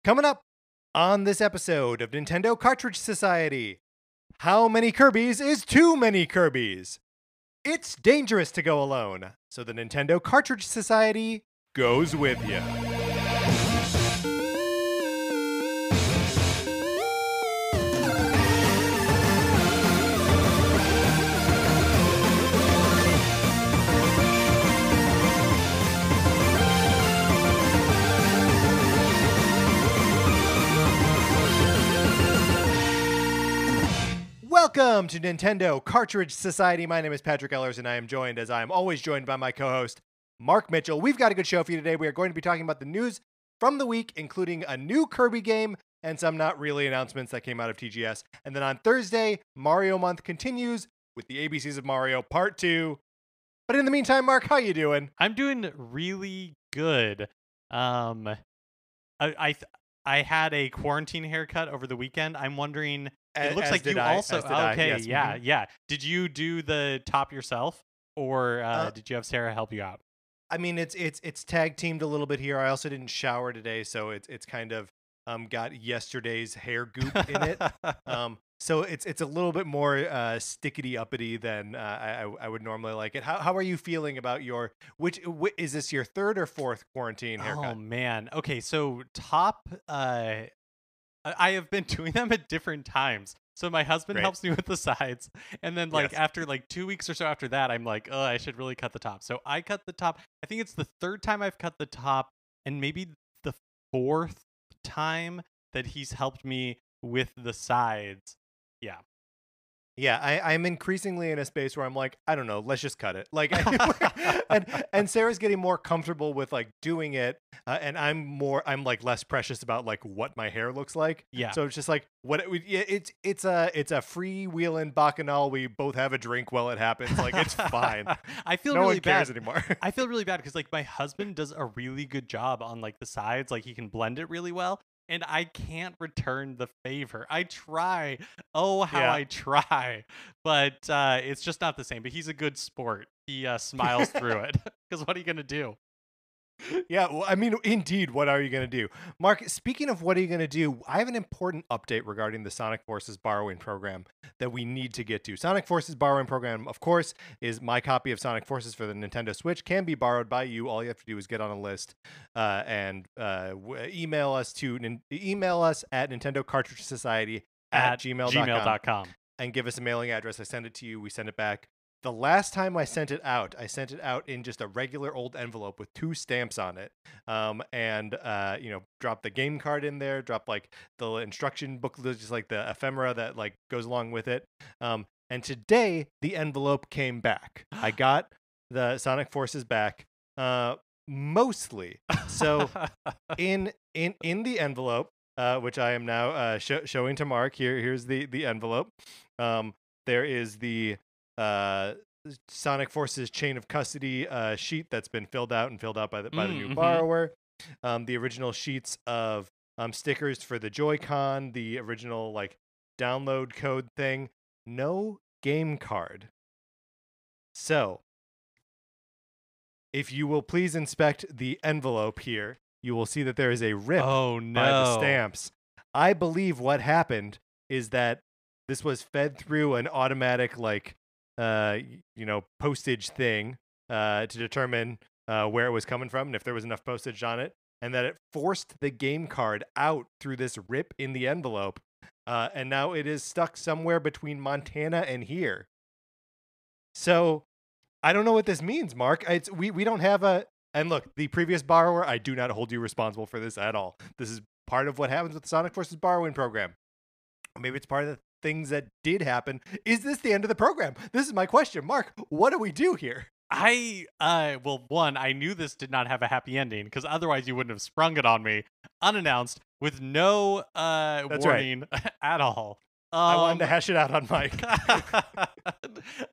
Coming up on this episode of Nintendo Cartridge Society, how many Kirbys is too many Kirbys? It's dangerous to go alone, so the Nintendo Cartridge Society goes with you. Welcome to Nintendo Cartridge Society. My name is Patrick Ellers, and I am joined, as I am always joined by my co-host, Mark Mitchell. We've got a good show for you today. We are going to be talking about the news from the week, including a new Kirby game and some not really announcements that came out of TGS. And then on Thursday, Mario Month continues with the ABCs of Mario Part 2. But in the meantime, Mark, how you doing? I'm doing really good. I had a quarantine haircut over the weekend. I'm wondering. It looks like you also. Okay, yes. yeah. Did you do the top yourself, or did you have Sarah help you out? I mean, it's tag teamed a little bit here. I also didn't shower today, so it's kind of got yesterday's hair goop in it. So it's a little bit more stickety uppity than I would normally like it. How are you feeling about your which is this your third or fourth quarantine haircut? Oh man. Okay, so top. I have been doing them at different times. So my husband Great. helps me with the sides, and then Yes. after 2 weeks or so after that, I'm like, oh, I should really cut the top. So I cut the top. I think it's the third time I've cut the top, and maybe the fourth time that he's helped me with the sides. Yeah. Yeah, I'm increasingly in a space where I'm like, I don't know, let's just cut it. Like, and Sarah's getting more comfortable with like doing it, and I'm like less precious about like what my hair looks like. Yeah. So it's just like it's a freewheeling bacchanal. We both have a drink while it happens. Like it's fine. I feel No really one cares bad anymore. I feel really bad because my husband does a really good job on the sides. Like he can blend it really well. And I can't return the favor. I try. Oh, how Yeah. I try. But it's just not the same. But he's a good sport. He smiles through it. Because what are you going to do? Yeah, well, I mean, indeed, what are you going to do? Mark, speaking of what are you going to do, I have an important update regarding the Sonic Forces borrowing program that we need to get to. Sonic Forces borrowing program, of course, is my copy of Sonic Forces for the Nintendo Switch, can be borrowed by you. All you have to do is get on a list and email us at Nintendo Cartridge Society at gmail.com and give us a mailing address. I send it to you. We send it back. The last time I sent it out in just a regular old envelope with 2 stamps on it, and drop the game card in there, drop like the instruction booklet, just like the ephemera that like goes along with it. And today the envelope came back. I got the Sonic Forces back, mostly. So in the envelope, which I am now showing to Mark. Here's the envelope. There is the Sonic Forces Chain of Custody sheet that's been filled out by the new borrower. The original sheets of stickers for the Joy-Con, the original like download code thing. No game card. So, if you will please inspect the envelope here, you will see that there is a rip Oh no. by the stamps. I believe what happened is that this was fed through an automatic postage thing to determine where it was coming from and if there was enough postage on it, and that it forced the game card out through this rip in the envelope, and now it is stuck somewhere between Montana and here. So I don't know what this means, Mark. We don't have a... And look, the previous borrower, I do not hold you responsible for this at all. This is part of what happens with the Sonic Forces borrowing program. Or maybe it's part of the things that did happen. Is this the end of the program? This is my question. Mark, what do we do here? One, I knew this did not have a happy ending because otherwise you wouldn't have sprung it on me unannounced with no warning at all. I wanted to hash it out on Mike.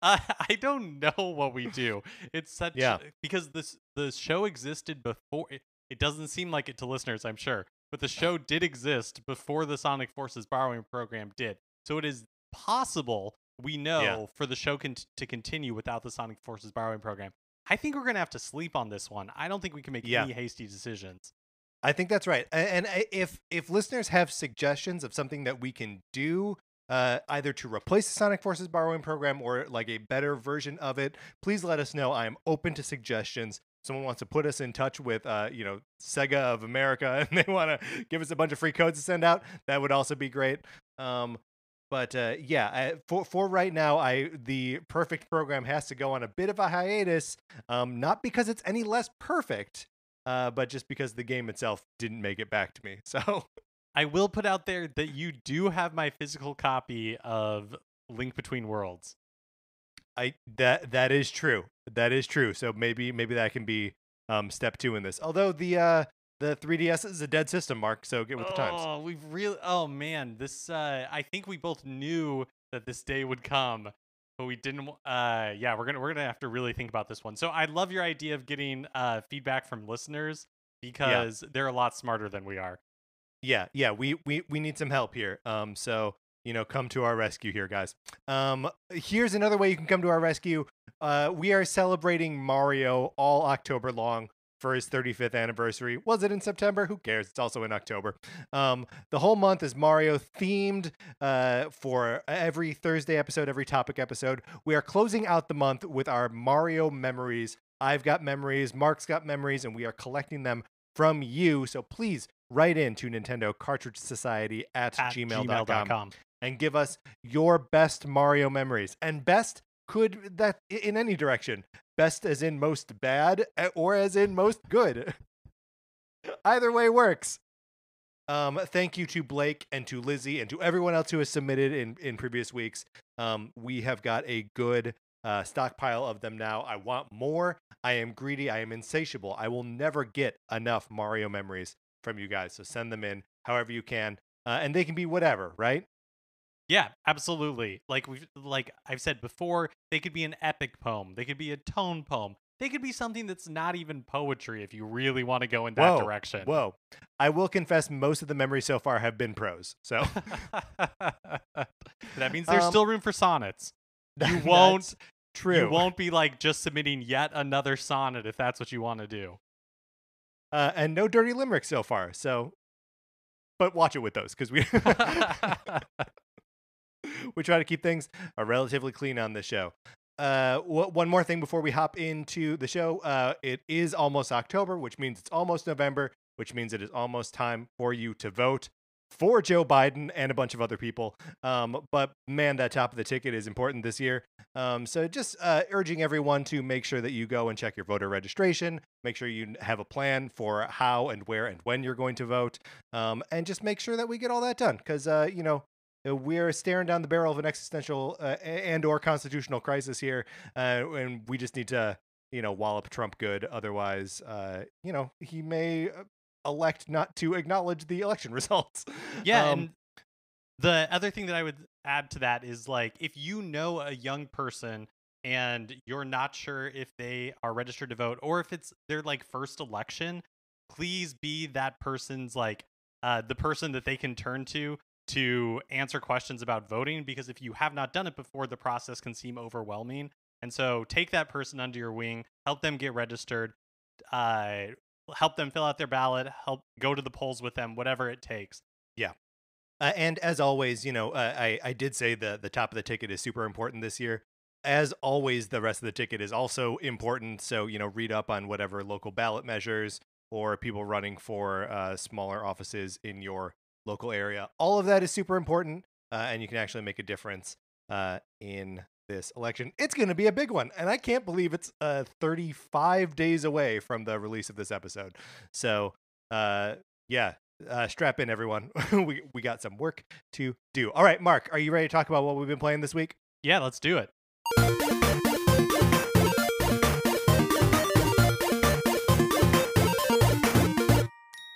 I don't know what we do. It's such because the show existed before. It doesn't seem like it to listeners, I'm sure, but the show did exist before the Sonic Forces borrowing program did. So it is possible, we know, for the show to continue without the Sonic Forces borrowing program. I think we're gonna have to sleep on this one. I don't think we can make any hasty decisions. I think that's right. If listeners have suggestions of something that we can do, either to replace the Sonic Forces borrowing program or like a better version of it, please let us know. I am open to suggestions. Someone wants to put us in touch with, Sega of America, and they want to give us a bunch of free codes to send out. That would also be great. For right now, the perfect program has to go on a bit of a hiatus. Not because it's any less perfect, but just because the game itself didn't make it back to me. So I will put out there that you do have my physical copy of Link Between Worlds. That is true. That is true. So maybe that can be step 2 in this. Although the 3DS is a dead system, Mark. So get with the times. Oh man, this I think we both knew that this day would come, but we didn't. We're gonna have to really think about this one. So I love your idea of getting feedback from listeners because they're a lot smarter than we are. Yeah, we need some help here. So come to our rescue here, guys. Here's another way you can come to our rescue. We are celebrating Mario all October long for his 35th anniversary. Was it in September? Who cares? It's also in October. The whole month is Mario themed. For every Thursday episode, every topic episode, we are closing out the month with our Mario memories. I've got memories, Mark's got memories, and we are collecting them from you. So please write in to Nintendo Cartridge Society at gmail.com and give us your best Mario memories. And best could that in any direction. Best as in most bad or as in most good. Either way works. Thank you to Blake and to Lizzie and to everyone else who has submitted in previous weeks. We have got a good stockpile of them now. I want more. I am greedy. I am insatiable. I will never get enough Mario memories from you guys. So send them in however you can. And they can be whatever, right? Yeah, absolutely. Like I've said before, they could be an epic poem. They could be a tone poem. They could be something that's not even poetry if you really want to go in that direction. Whoa. I will confess most of the memories so far have been prose. So that means there's still room for sonnets. You won't be like just submitting yet another sonnet if that's what you want to do. And no dirty limerick so far. So, but watch it with those because we we try to keep things relatively clean on this show. One more thing before we hop into the show. It is almost October, which means it's almost November, which means it is almost time for you to vote for Joe Biden and a bunch of other people. But man, that top of the ticket is important this year. So just urging everyone to make sure that you go and check your voter registration, make sure you have a plan for how and where and when you're going to vote, and just make sure that we get all that done. Because, we're staring down the barrel of an existential and or constitutional crisis here, and we just need to, wallop Trump good. Otherwise, he may elect not to acknowledge the election results. Yeah, and the other thing that I would add to that is, like, if you know a young person and you're not sure if they are registered to vote or if it's their like first election, please be that person's like the person that they can turn to answer questions about voting, because if you have not done it before, the process can seem overwhelming. And so take that person under your wing, help them get registered, help them fill out their ballot, help go to the polls with them, whatever it takes. Yeah. And as always, I did say the top of the ticket is super important this year. As always, the rest of the ticket is also important. So, read up on whatever local ballot measures or people running for smaller offices in your local area. All of that is super important, and you can actually make a difference in this election. It's going to be a big one, and I can't believe it's 35 days away from the release of this episode. So, strap in, everyone. we got some work to do. All right, Mark, are you ready to talk about what we've been playing this week? Yeah, let's do it.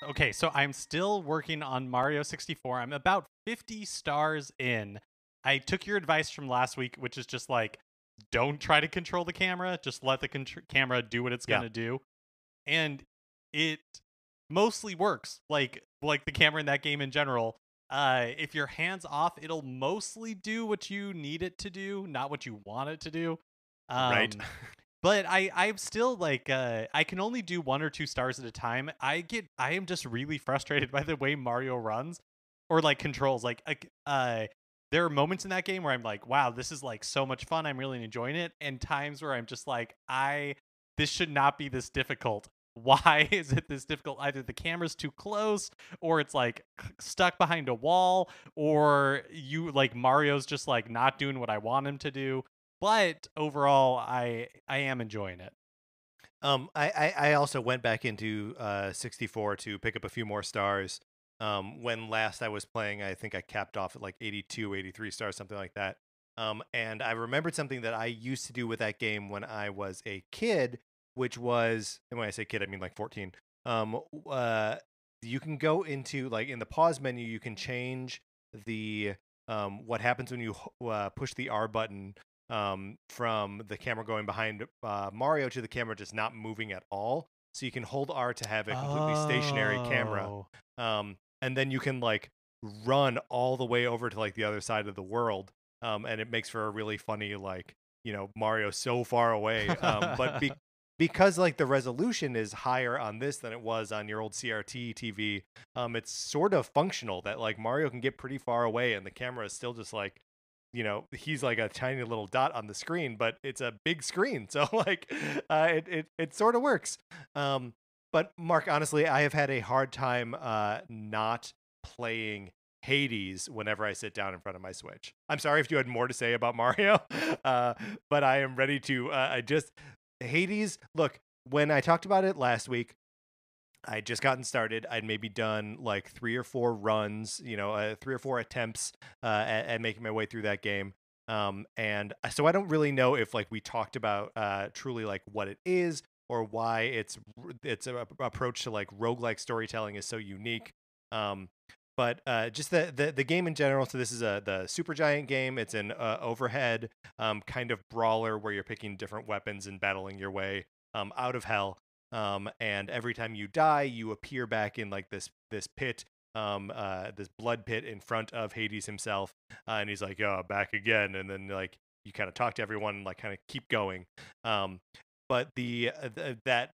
Okay, so I'm still working on Mario 64. I'm about 50 stars in. I took your advice from last week, which is just like, don't try to control the camera. Just let the camera do what it's going to do. And it mostly works, like the camera in that game in general. If your hand's off, it'll mostly do what you need it to do, not what you want it to do. Right. But I'm still like I can only do 1 or 2 stars at a time. I am just really frustrated by the way Mario runs or like controls. There are moments in that game where I'm like, wow, this is like so much fun. I'm really enjoying it. And times where I'm just like, this should not be this difficult. Why is it this difficult? Either the camera's too close, or it's like stuck behind a wall, or Mario's just like not doing what I want him to do. But overall, I am enjoying it. I also went back into 64 to pick up a few more stars. When last I was playing, I think I capped off at like 82, 83 stars, something like that. And I remembered something that I used to do with that game when I was a kid, which was, and when I say kid, I mean like 14. Um, uh, you can go into like in the pause menu, you can change the what happens when you push the R button from the camera going behind Mario to the camera just not moving at all. So you can hold R to have a completely stationary camera. Oh. And then you can like run all the way over to like the other side of the world. And it makes for a really funny, like, Mario so far away. Because like the resolution is higher on this than it was on your old CRT TV, it's sort of functional that like Mario can get pretty far away and the camera is still just like, he's like a tiny little dot on the screen, but it's a big screen. So like, it sort of works. But Mark, honestly, I have had a hard time not playing Hades whenever I sit down in front of my Switch. I'm sorry if you had more to say about Mario, but I am ready to. Hades. Look, when I talked about it last week, I'd just gotten started. I'd maybe done like 3 or 4 runs, 3 or 4 attempts at making my way through that game. And so I don't really know if like we talked about truly like what it is or why its approach to like roguelike storytelling is so unique. But just the game in general. So this is the Supergiant game. It's an overhead kind of brawler where you're picking different weapons and battling your way out of hell. And every time you die, you appear back in like this pit, this blood pit in front of Hades himself, and he's like, "Oh, back again." And then like you kind of talk to everyone and like kind of keep going. But that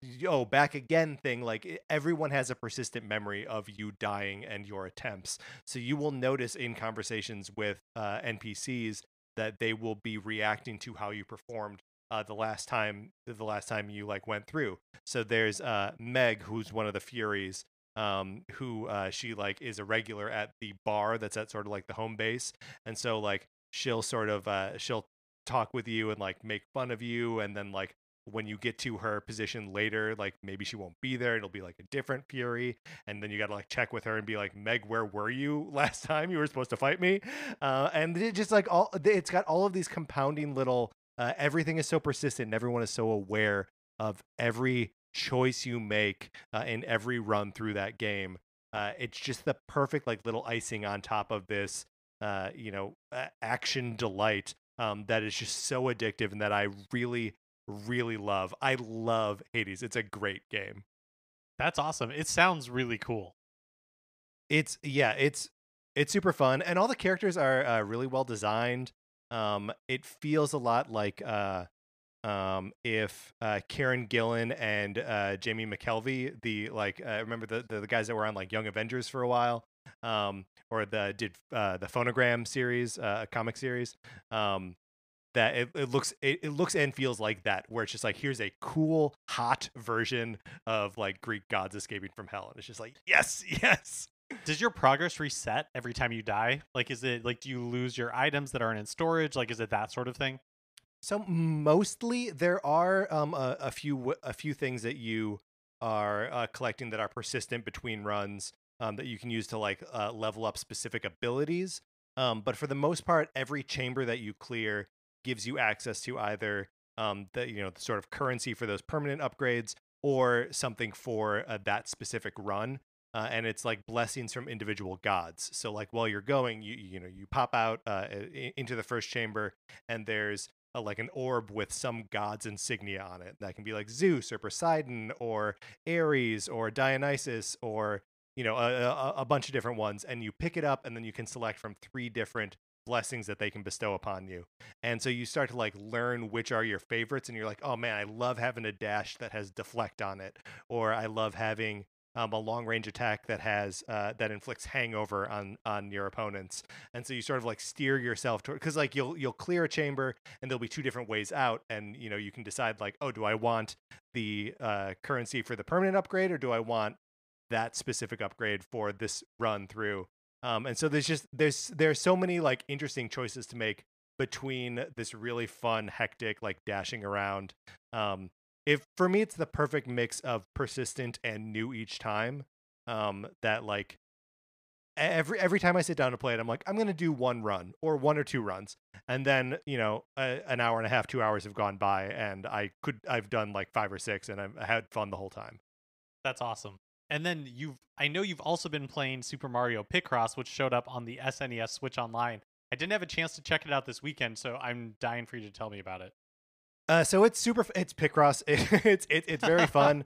back again thing, like everyone has a persistent memory of you dying and your attempts. So you will notice in conversations with NPCs that they will be reacting to how you performed the last time you like went through. So there's Meg, who's one of the Furies, who she like is a regular at the bar that's at sort of like the home base, and so like she'll sort of she'll talk with you and like make fun of you, and then like when you get to her position later, like maybe she won't be there, it'll be like a different Fury, and then you gotta like check with her and be like, Meg, where were you last time you were supposed to fight me? And it just like it's got all of these compounding little everything is so persistent and everyone is so aware of every choice you make in every run through that game. It's just the perfect like little icing on top of this action delight that is just so addictive and that I really really love. I love Hades. It's a great game. That's awesome. It sounds really cool. It's super fun and all the characters are really well designed. It feels a lot like if Karen Gillan and Jamie McKelvey, the like remember the guys that were on like Young Avengers for a while, or did the Phonogram series, comic series, that it looks and feels like that, where it's just like, here's a cool hot version of like Greek gods escaping from hell, and it's just like yes. Does your progress reset every time you die? Like, is it like, do you lose your items that aren't in storage? Like, is it that sort of thing? So mostly there are a few things that you are collecting that are persistent between runs, that you can use to like level up specific abilities. But for the most part, every chamber that you clear gives you access to either the sort of currency for those permanent upgrades or something for that specific run. And it's like blessings from individual gods. So like while you're going, you pop out into the first chamber, and there's like an orb with some god's insignia on it. That can be like Zeus or Poseidon or Ares or Dionysus or a bunch of different ones. And you pick it up, and then you can select from 3 different blessings that they can bestow upon you. And so you start to like learn which are your favorites, and you're like, oh man, I love having a dash that has deflect on it, or I love having a long range attack that has that inflicts hangover on your opponents. And so you sort of like steer yourself toward, because like you'll clear a chamber and there'll be two different ways out, and you know you can decide like, oh, do I want the currency for the permanent upgrade, or do I want that specific upgrade for this run through? And so there's so many like interesting choices to make between this really fun, hectic, like dashing around. If for me, it's the perfect mix of persistent and new each time. That like every time I sit down to play it, I'm like, I'm gonna do one run or one or two runs, and then you know an hour and a half, 2 hours have gone by, and I've done like 5 or 6, and I had fun the whole time. That's awesome. And then I know you've also been playing Super Mario Picross, which showed up on the SNES Switch Online. I didn't have a chance to check it out this weekend, so I'm dying for you to tell me about it. So it's it's Picross. It's very fun.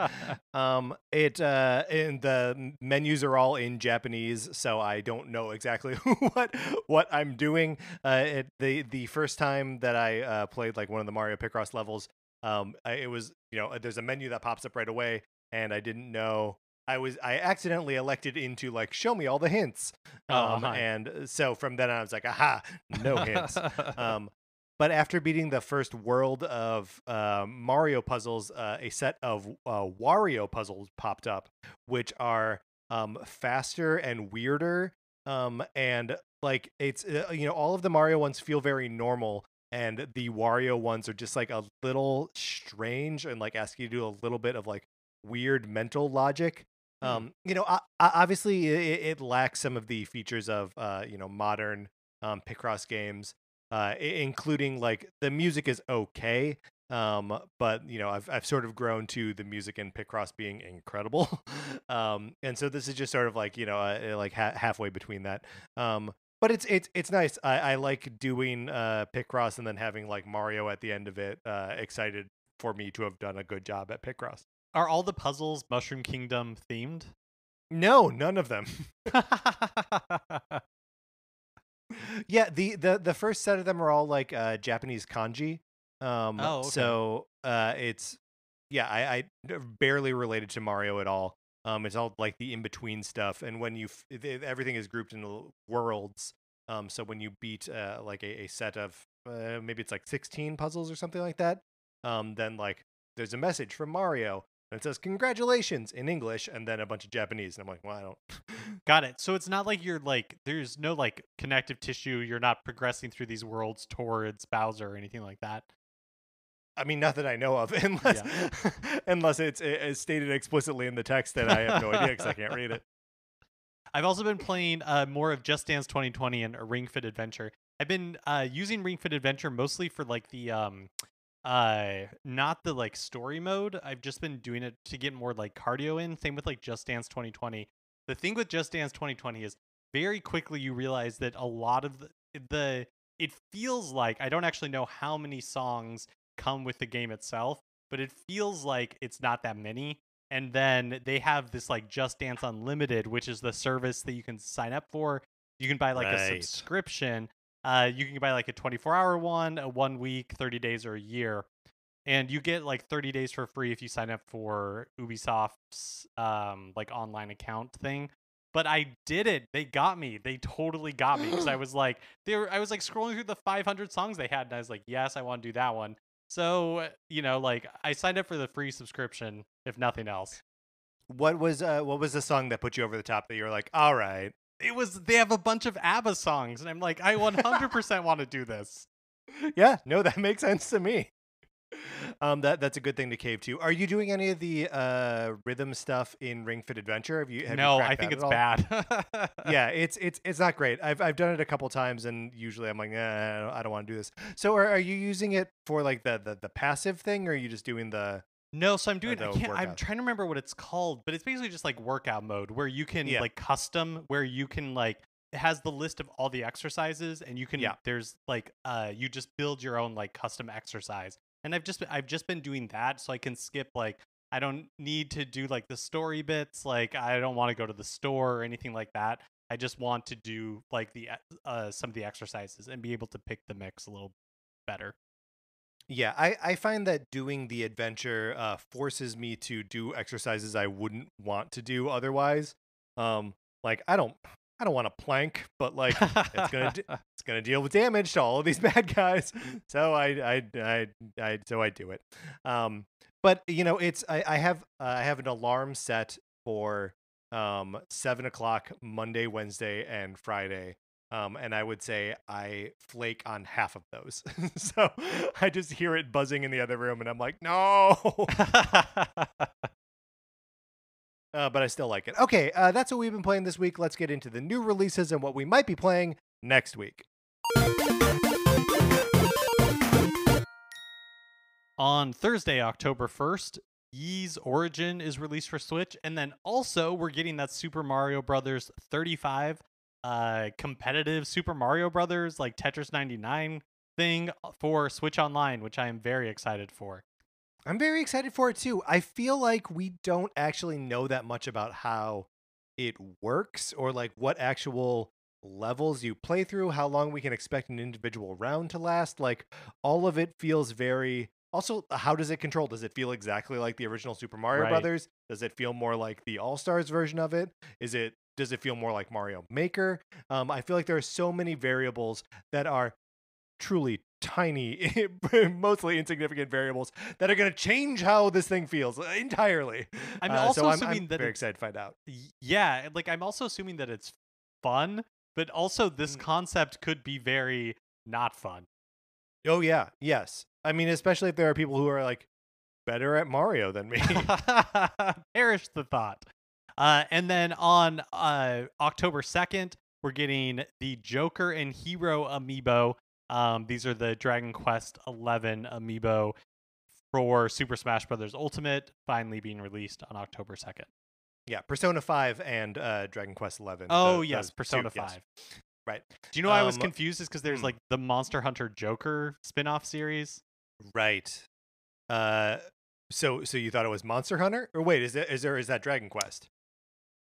And the menus are all in Japanese, so I don't know exactly what I'm doing. The first time that I played like one of the Mario Picross levels, it was, you know, there's a menu that pops up right away, and I didn't know. I accidentally elected into like show me all the hints. And so from then on I was like, aha, no hints. But after beating the first world of Mario puzzles, a set of Wario puzzles popped up, which are faster and weirder. And like it's you know, all of the Mario ones feel very normal, and the Wario ones are just like a little strange and like ask you to do a little bit of like weird mental logic. You know, obviously it lacks some of the features of you know, modern Picross games, including like the music is okay, but you know, I've sort of grown to the music in Picross being incredible. And so this is just sort of like, you know, like halfway between that. But it's nice. I like doing Picross and then having like Mario at the end of it. Excited for me to have done a good job at Picross. Are all the puzzles Mushroom Kingdom themed? No, none of them. Yeah, the first set of them are all like Japanese kanji. Okay. So it's yeah, I barely related to Mario at all. It's all like the in between stuff, and when everything is grouped into worlds. So when you beat like a set of maybe it's like 16 puzzles or something like that, then like there's a message from Mario. And it says congratulations in English, and then a bunch of Japanese. And I'm like, well, I don't. Got it. So it's not like you're like, there's no like connective tissue. You're not progressing through these worlds towards Bowser or anything like that. I mean, not that I know of, unless unless it's stated explicitly in the text that I have no idea because I can't read it. I've also been playing more of Just Dance 2020 and Ring Fit Adventure. I've been using Ring Fit Adventure mostly for like the not the like story mode. I've just been doing it to get more like cardio in. Same with like Just Dance 2020. The thing with Just Dance 2020 is very quickly you realize that a lot of the it feels like, I don't actually know how many songs come with the game itself, but it feels like it's not that many. And then they have this like Just Dance Unlimited, which is the service that you can sign up for. You can buy like a subscription. You can buy like a 24-hour one, a 1 week, 30 days, or a year. And you get like 30 days for free if you sign up for Ubisoft's like online account thing. But I did it. They got me. They totally got me because I was like scrolling through the 500 songs they had, and I was like, yes, I want to do that one. So, you know, like I signed up for the free subscription, if nothing else. What was the song that put you over the top that you were like, all right? They have a bunch of ABBA songs, and I'm like, I 100% want to do this. Yeah, no, that makes sense to me. That's a good thing to cave to. Are you doing any of the rhythm stuff in Ring Fit Adventure? No, I think it's bad. Yeah, it's not great. I've done it a couple times, and usually I'm like, I don't want to do this. So are you using it for like the passive thing, or are you just doing the? No, so I'm trying to remember what it's called, but it's basically just like workout mode where you can like custom, where you can like, it has the list of all the exercises, and you can there's like you just build your own like custom exercise. And I've just been doing that, so I can skip like, I don't need to do like the story bits, like I don't want to go to the store or anything like that. I just want to do like the some of the exercises and be able to pick the mix a little better. Yeah, I find that doing the adventure forces me to do exercises I wouldn't want to do otherwise. Like I don't want to plank, but like it's gonna deal with damage to all of these bad guys, so I do it. But you know, I have an alarm set for 7 o'clock Monday, Wednesday, and Friday. And I would say I flake on half of those. So I just hear it buzzing in the other room and I'm like, no. But I still like it. Okay, that's what we've been playing this week. Let's get into the new releases and what we might be playing next week. On Thursday, October 1st, Ys Origin is released for Switch. And then also we're getting that Super Mario Brothers 35 competitive Super Mario Brothers like Tetris 99 thing for Switch Online, which I am very excited for. I'm very excited for it too. I feel like we don't actually know that much about how it works or like what actual levels you play through, how long we can expect an individual round to last. Like all of it feels very. Also, how does it control? Does it feel exactly like the original Super Mario Brothers? Does it feel more like the All-Stars version of it? Does it feel more like Mario Maker? I feel like there are so many variables that are truly tiny, mostly insignificant variables that are going to change how this thing feels entirely. I'm also I'm very excited to find out. Yeah, like I'm also assuming that it's fun, but also this concept could be very not fun. Oh yeah, yes. I mean, especially if there are people who are like better at Mario than me. Perish the thought. And then on October 2nd, we're getting the Joker and Hero amiibo. These are the Dragon Quest 11 amiibo for Super Smash Bros. Ultimate, finally being released on October 2nd. Yeah, Persona 5 and Dragon Quest 11. Oh, yes, Persona 5. Yes. Right. Do you know why I was confused? Is because there's like the Monster Hunter Joker spin-off series. Right. So you thought it was Monster Hunter? Or wait, is that Dragon Quest?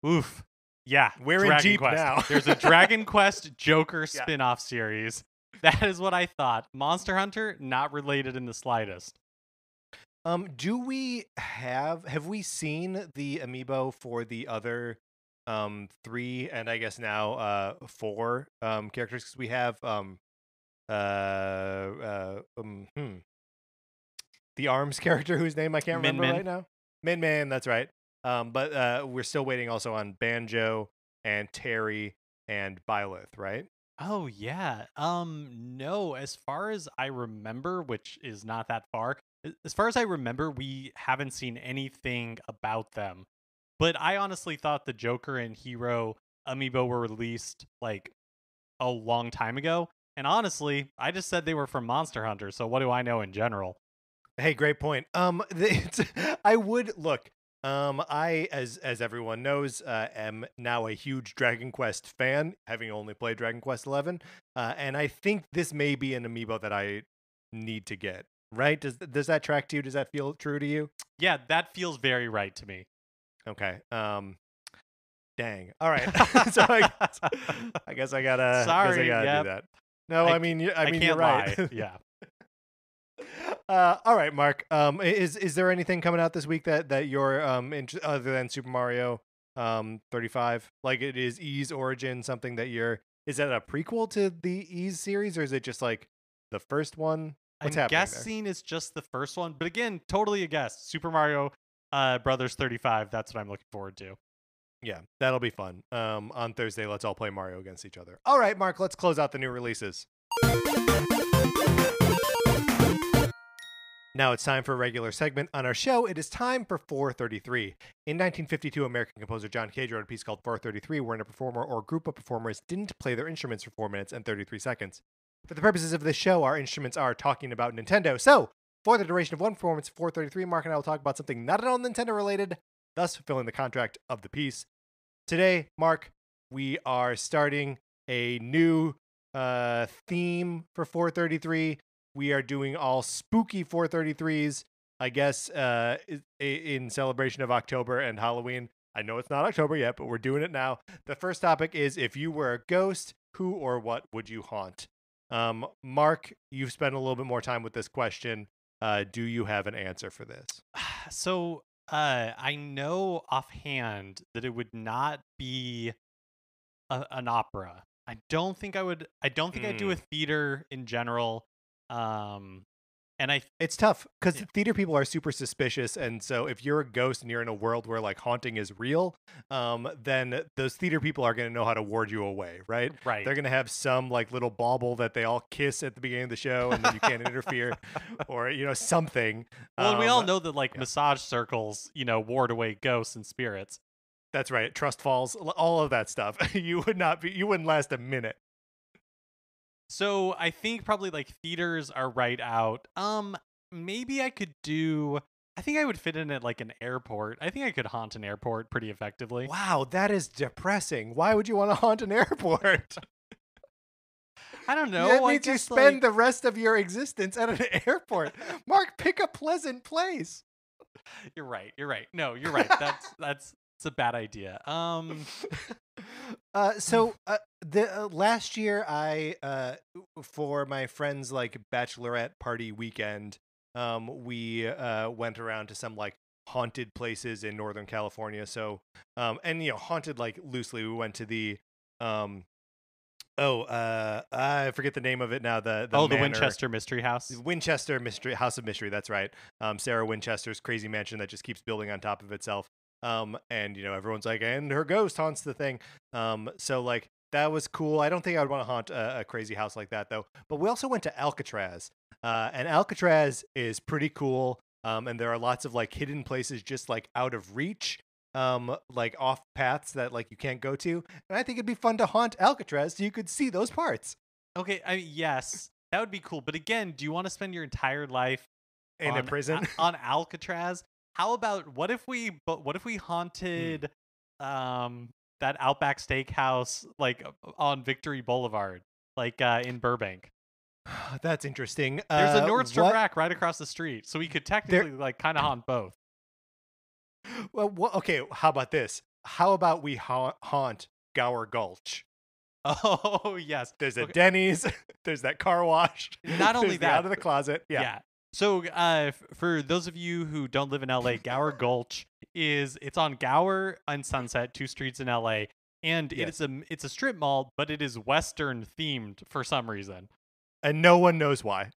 Oof. Yeah, we're in deep Quest. now. There's a Dragon Quest Joker spin-off series. That is what I thought. Monster Hunter, not related in the slightest. Do we have we seen the amiibo for the other 3 and I guess now 4 characters? Because we have the arms character whose name I can't remember right now. Min Min, that's right. But we're still waiting also on Banjo and Terry and Byleth, right? Oh yeah. No, as far as I remember, which is not that far. As far as I remember, we haven't seen anything about them. But I honestly thought the Joker and Hero amiibo were released like a long time ago. And honestly, I just said they were from Monster Hunter, so what do I know in general? Hey, great point. I would look. I, as everyone knows, am now a huge Dragon Quest fan, having only played Dragon Quest 11, and I think this may be an amiibo that I need to get. Right? Does that track to you? Does that feel true to you? Yeah, that feels very right to me. Okay. Dang. All right. So I guess I gotta. Sorry. do that. No, I mean can't you're right. lie. Yeah. All right, Mark. Is there anything coming out this week that you're other than Super Mario 35? Like it is Ys Origin something that is that a prequel to the Ys series or is it just like the first one? What's happening guessing it's just the first one, but again, totally a guess. Super Mario Brothers 35. That's what I'm looking forward to. Yeah, that'll be fun. On Thursday, let's all play Mario against each other. All right, Mark, let's close out the new releases. Now it's time for a regular segment on our show. It is time for 433. In 1952, American composer John Cage wrote a piece called 433, wherein a performer or group of performers didn't play their instruments for 4 minutes and 33 seconds. For the purposes of this show, our instruments are talking about Nintendo. So, for the duration of one performance, 433, Mark and I will talk about something not at all Nintendo related, thus fulfilling the contract of the piece. Today, Mark, we are starting a new theme for 433. We are doing all spooky 433s, I guess, in celebration of October and Halloween. I know it's not October yet, but we're doing it now. The first topic is, if you were a ghost, who or what would you haunt? Mark, you've spent a little bit more time with this question. Do you have an answer for this? So I know offhand that it would not be an opera. I don't think I would. I don't think I'd do a theater in general. And it's tough because theater people are super suspicious, and so if you're a ghost and you're in a world where like haunting is real, then those theater people are going to know how to ward you away, right? Right. They're going to have some like little bauble that they all kiss at the beginning of the show, and then you can't interfere, or something. Well, we all know that like massage circles, ward away ghosts and spirits. That's right. Trust falls, all of that stuff. You wouldn't last a minute. So I think probably like theaters are right out. Maybe I think I would fit in at like an airport. I think I could haunt an airport pretty effectively. Wow, that is depressing. Why would you want to haunt an airport? I don't know. That means you spend the rest of your existence at an airport. Mark, pick a pleasant place. You're right. No, you're right. That's a bad idea. The last year I for my friend's like bachelorette party weekend, we went around to some like haunted places in Northern California. So and haunted like loosely, we went to the I forget the name of it now. The Winchester Mystery House. Winchester House of Mystery. That's right. Sarah Winchester's crazy mansion that just keeps building on top of itself. And everyone's like, and her ghost haunts the thing. So like that was cool. I don't think I would want to haunt a crazy house like that though. But we also went to Alcatraz. And Alcatraz is pretty cool. And there are lots of like hidden places just like out of reach. Like off paths that like you can't go to. And I think it'd be fun to haunt Alcatraz so you could see those parts. Okay, yes, that would be cool. But again, do you want to spend your entire life in a prison on Alcatraz? How about what if we haunted that Outback Steakhouse like on Victory Boulevard, like in Burbank? That's interesting. There's a Nordstrom Rack right across the street, so we could technically like kind of haunt both. Well, okay. How about this? How about we haunt Gower Gulch? Oh yes, there's a Denny's. There's that car wash. Not only that, out of the closet. Yeah. So for those of you who don't live in LA, Gower Gulch it's on Gower and Sunset, 2 streets in LA, and it's a strip mall, but it is Western themed for some reason, and no one knows why.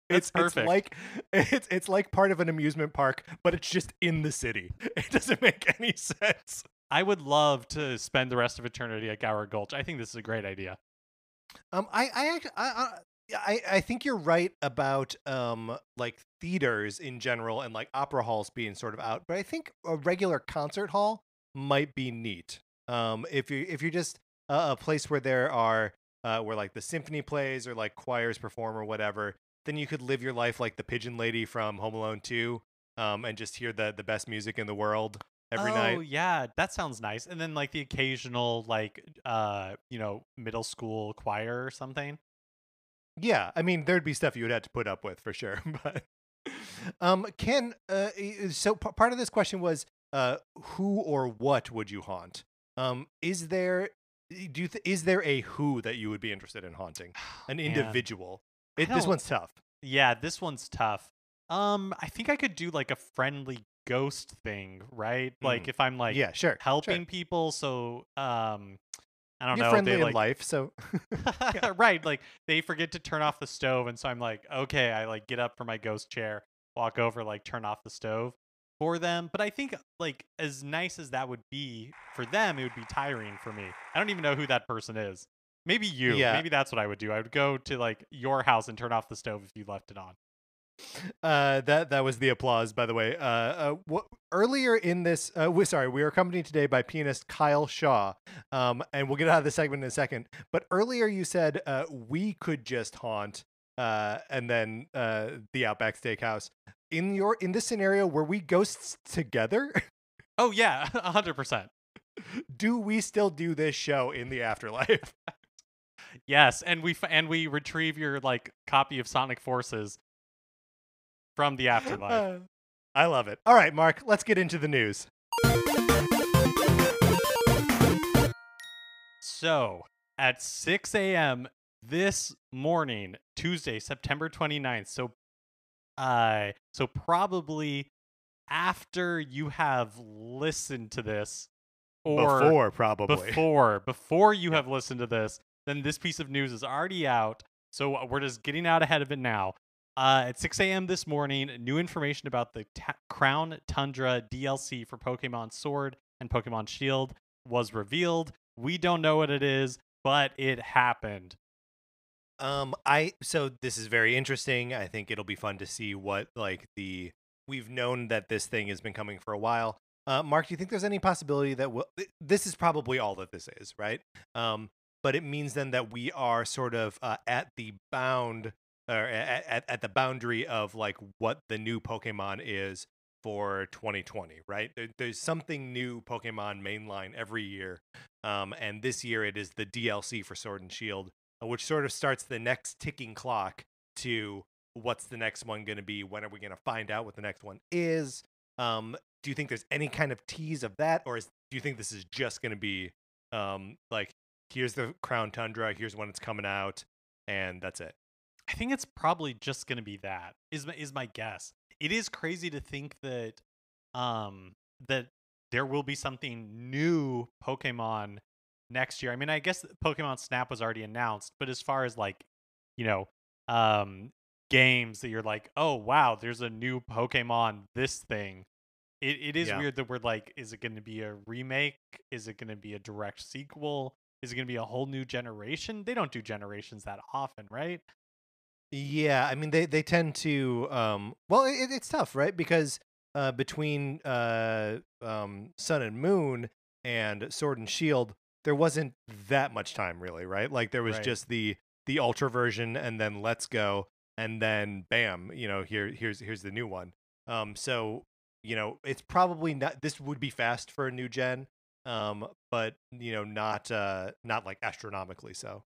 It's perfect. It's like part of an amusement park, but it's just in the city. It doesn't make any sense. I would love to spend the rest of eternity at Gower Gulch. I think this is a great idea. I think you're right about like theaters in general and like opera halls being sort of out, but I think a regular concert hall might be neat. If you're just a place where there are where like the symphony plays or like choirs perform or whatever, then you could live your life like the pigeon lady from Home Alone 2, and just hear the best music in the world every night. Oh yeah, that sounds nice. And then like the occasional like middle school choir or something. Yeah, I mean there'd be stuff you would have to put up with for sure. But so part of this question was who or what would you haunt? Is there a who that you would be interested in haunting? An individual? This one's tough. Yeah, this one's tough. I think I could do like a friendly ghost thing, right? Like if I'm like helping people, so I don't know. You're friendly in life, so right. Like they forget to turn off the stove, and so I'm like, okay, I like get up from my ghost chair, walk over, like turn off the stove for them. But I think like as nice as that would be for them, it would be tiring for me. I don't even know who that person is. Maybe you. Yeah. Maybe that's what I would do. I would go to like your house and turn off the stove if you left it on. That was the applause, by the way. Earlier in this, we are accompanied today by pianist Kyle Shaw, and we'll get out of this segment in a second. But earlier you said we could just haunt, and then the Outback Steakhouse. In this scenario, were we ghosts together? Oh yeah, 100%. Do we still do this show in the afterlife? Yes, and we retrieve your like copy of Sonic Forces from the afterlife. I love it. All right, Mark, let's get into the news. So at 6 a.m. this morning, Tuesday, September 29th. So probably after you have listened to this, or before you have listened to this, then this piece of news is already out. So we're just getting out ahead of it now. At 6 a.m. this morning, new information about the Crown Tundra DLC for Pokemon Sword and Pokemon Shield was revealed. We don't know what it is, but it happened. So this is very interesting. I think it'll be fun to see what we've known that this thing has been coming for a while. Mark, do you think there's any possibility that this is probably all that this is, right? But it means then that we are sort of at the bound or at the boundary of like what the new Pokemon is for 2020, right? There's something new Pokemon mainline every year, and this year it is the DLC for Sword and Shield, which sort of starts the next ticking clock to what's the next one going to be? When are we going to find out what the next one is? Do you think there's any kind of tease of that, or do you think this is just going to be like, here's the Crown Tundra, here's when it's coming out, and that's it? I think it's probably just going to be that. Is my guess. It is crazy to think that that there will be something new Pokemon next year. I mean, I guess Pokemon Snap was already announced, but as far as like, games that you're like, oh wow, there's a new Pokemon this thing. It is weird that we're like, is it going to be a remake? Is it going to be a direct sequel? Is it going to be a whole new generation? They don't do generations that often, right? Yeah, I mean they tend to it's tough, right? Because between Sun and Moon and Sword and Shield, there wasn't that much time really, right? Like there was just the Ultra version, and then Let's Go, and then bam, here's the new one. So it's probably not. This would be fast for a new gen, but not like astronomically so.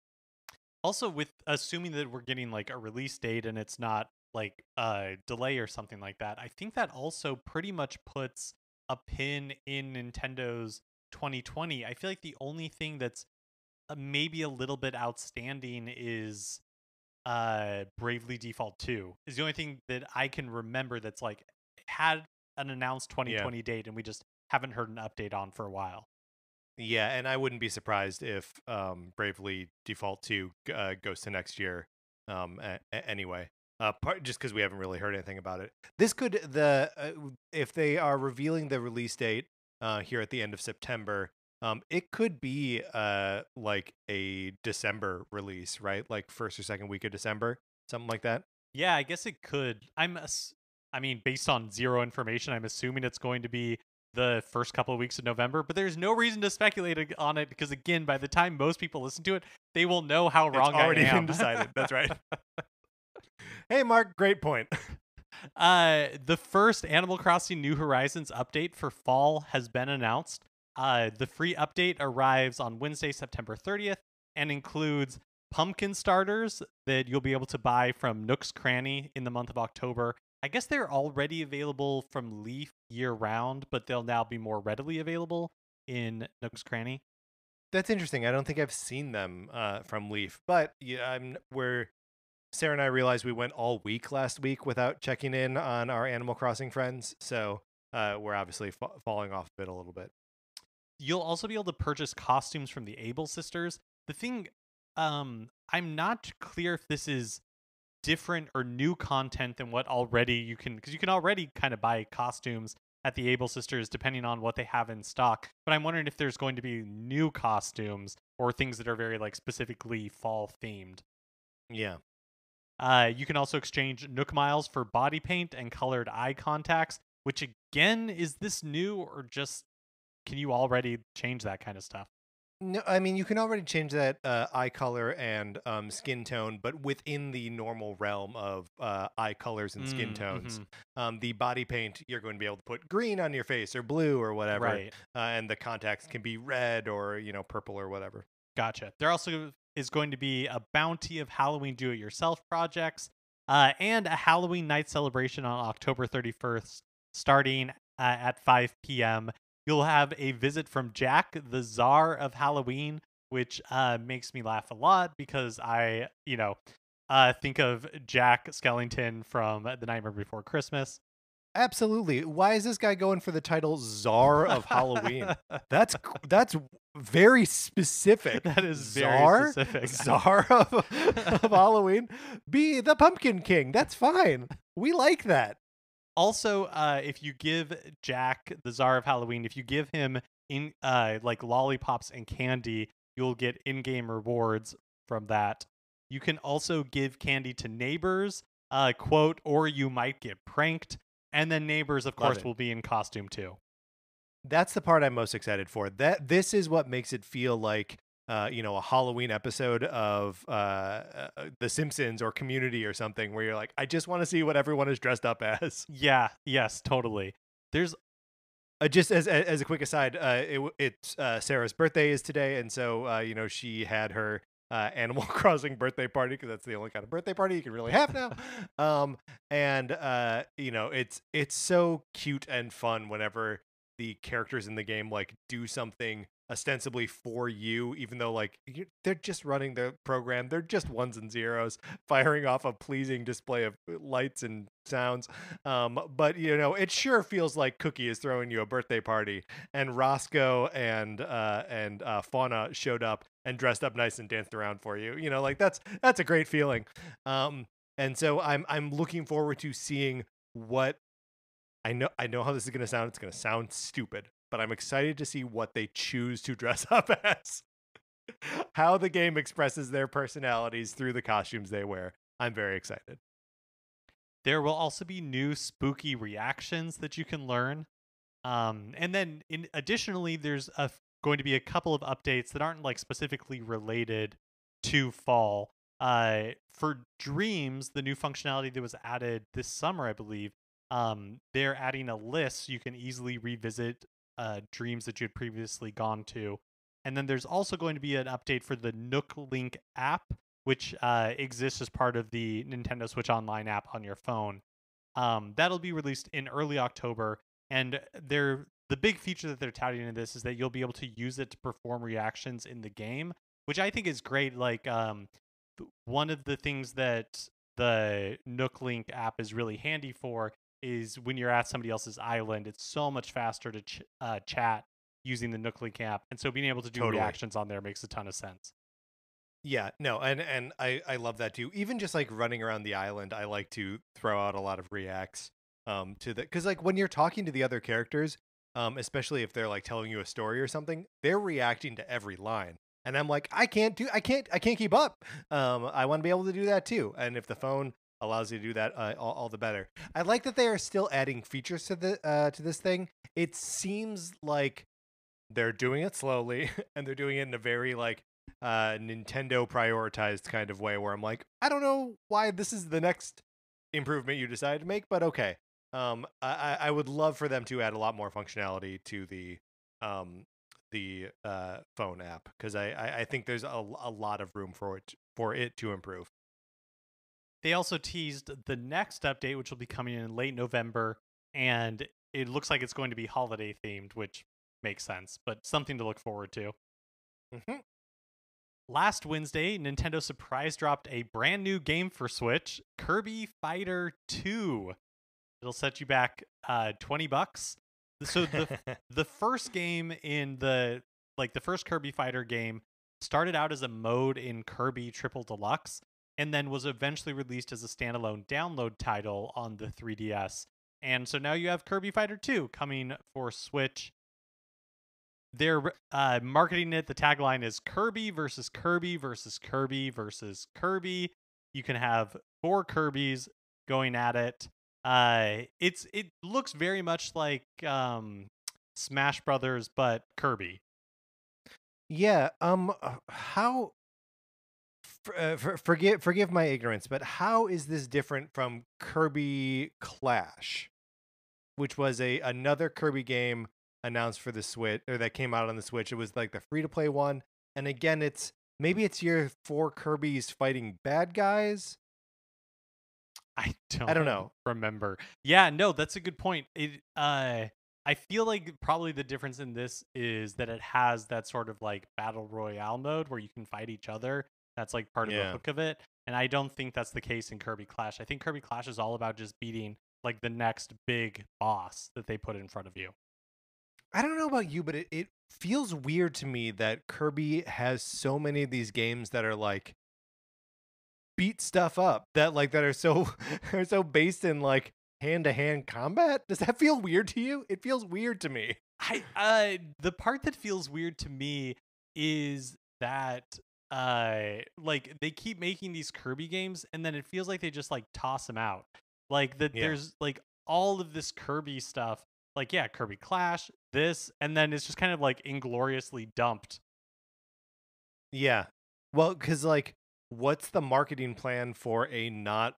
Also, with assuming that we're getting like a release date and it's not like a delay or something like that, I think that also pretty much puts a pin in Nintendo's 2020. I feel like the only thing that's maybe a little bit outstanding is Bravely Default 2 is the only thing that I can remember that's like had an announced 2020 date and we just haven't heard an update on for a while. Yeah, and I wouldn't be surprised if Bravely Default 2 goes to next year anyway. Just because we haven't really heard anything about it. This could if they are revealing the release date here at the end of September, it could be like a December release, right? Like first or second week of December, something like that. Yeah, I guess it could. I mean, based on zero information, I'm assuming it's going to be the first couple of weeks of November, but there's no reason to speculate on it because, again, by the time most people listen to it, they will know how wrong I am. It's already been decided. That's right. Hey, Mark, great point. The first Animal Crossing New Horizons update for fall has been announced. The free update arrives on Wednesday, September 30th, and includes pumpkin starters that you'll be able to buy from Nook's Cranny in the month of October. I guess they're already available from Leaf year-round, but they'll now be more readily available in Nook's Cranny. That's interesting. I don't think I've seen them from Leaf, but Sarah and I realized we went all week last week without checking in on our Animal Crossing friends, so we're obviously falling off of it a little bit. You'll also be able to purchase costumes from the Able sisters. The thing, I'm not clear if this is different or new content than what already you can, because you can already kind of buy costumes at the Able sisters depending on what they have in stock, but I'm wondering if there's going to be new costumes or things that are very like specifically fall themed. Yeah. You can also exchange Nook Miles for body paint and colored eye contacts, which again, is this new or just can you already change that kind of stuff? No, I mean, you can already change that eye color and skin tone, but within the normal realm of eye colors and skin tones. Mm-hmm. The body paint, you're going to be able to put green on your face or blue or whatever. Right. And the contacts can be red or, purple or whatever. Gotcha. There also is going to be a bounty of Halloween do-it-yourself projects and a Halloween night celebration on October 31st, starting at 5 p.m. You'll have a visit from Jack, the Czar of Halloween, which makes me laugh a lot because I, think of Jack Skellington from The Nightmare Before Christmas. Absolutely. Why is this guy going for the title Czar of Halloween? That's very specific. That is Czar? very specific. Czar of Halloween? Be the Pumpkin King. That's fine. We like that. Also, if you give Jack the Czar of Halloween, if you give him like lollipops and candy, you'll get in-game rewards from that. You can also give candy to neighbors, quote, or you might get pranked. And then neighbors, of course, will be in costume too. That's the part I'm most excited for. This is what makes it feel like, a Halloween episode of The Simpsons or Community or something, where you're like, I just want to see what everyone is dressed up as. Yeah. Yes. Totally. There's just as a quick aside, it's Sarah's birthday is today, and so she had her Animal Crossing birthday party, because that's the only kind of birthday party you can really have now. It's so cute and fun whenever the characters in the game like do something ostensibly for you, even though like they're just running their program. They're just ones and zeros firing off a pleasing display of lights and sounds. But it sure feels like Cookie is throwing you a birthday party, and Roscoe and Fauna showed up and dressed up nice and danced around for you. Like that's a great feeling. And so I'm looking forward to seeing what I know how this is going to sound. It's going to sound stupid, but I'm excited to see what they choose to dress up as. How the game expresses their personalities through the costumes they wear. I'm very excited. There will also be new spooky reactions that you can learn. And then additionally, there's going to be a couple of updates that aren't like specifically related to fall. For Dreams, the new functionality that was added this summer, I believe, they're adding a list so you can easily revisit dreams that you had previously gone to. And then there's also going to be an update for the Nook Link app, which exists as part of the Nintendo Switch Online app on your phone. That'll be released in early October, and the big feature that they're touting in this is that you'll be able to use it to perform reactions in the game, which I think is great. Like one of the things that the Nook Link app is really handy for is when you're at somebody else's island, it's so much faster to chat using the Nook Link app, and so being able to do reactions on there makes a ton of sense. Yeah, no, and I love that too. Even just like running around the island, I like to throw out a lot of reacts to the, because like when you're talking to the other characters, especially if they're like telling you a story or something, they're reacting to every line, and I'm like, I can't keep up. I want to be able to do that too, and if the phone allows you to do that, all the better. I like that they are still adding features to this thing. It seems like they're doing it slowly, and they're doing it in a very like Nintendo prioritized kind of way, where I'm like, I don't know why this is the next improvement you decided to make, but okay. I would love for them to add a lot more functionality to the phone app, because I think there's a lot of room for it to improve. They also teased the next update, which will be coming in late November, and it looks like it's going to be holiday themed, which makes sense, but something to look forward to. Mm-hmm. Last Wednesday, Nintendo surprise dropped a brand new game for Switch, Kirby Fighter 2. It'll set you back $20. So the first game in the first Kirby Fighter game started out as a mode in Kirby Triple Deluxe, and then was eventually released as a standalone download title on the 3DS. And so now you have Kirby Fighter 2 coming for Switch. They're marketing it. The tagline is Kirby versus Kirby versus Kirby versus Kirby. You can have 4 Kirbys going at it. It looks very much like Smash Brothers, but Kirby. Yeah. How? Forgive my ignorance, but how is this different from Kirby Clash, which was another Kirby game announced for the Switch, or that came out on the Switch? It was like the free-to-play one, and again, maybe it's your 4 Kirbys fighting bad guys. I don't know. Remember. Yeah, no, that's a good point. I I feel like probably the difference in this is that it has that sort of like battle royale mode where you can fight each other. That's like part of the Yeah. hook of it. And I don't think that's the case in Kirby Clash. I think Kirby Clash is all about just beating like the next big boss that they put in front of you. I don't know about you, but it feels weird to me that Kirby has so many of these games that are like beat stuff up that are so are so based in like hand-to-hand combat. Does that feel weird to you? It feels weird to me. The part that feels weird to me is that like they keep making these Kirby games and then it feels like they just like toss them out. Like that Yeah. there's like all of this Kirby stuff. Like yeah, Kirby Clash, this, and then it's just kind of like ingloriously dumped. Yeah. Well, because like, what's the marketing plan for a not,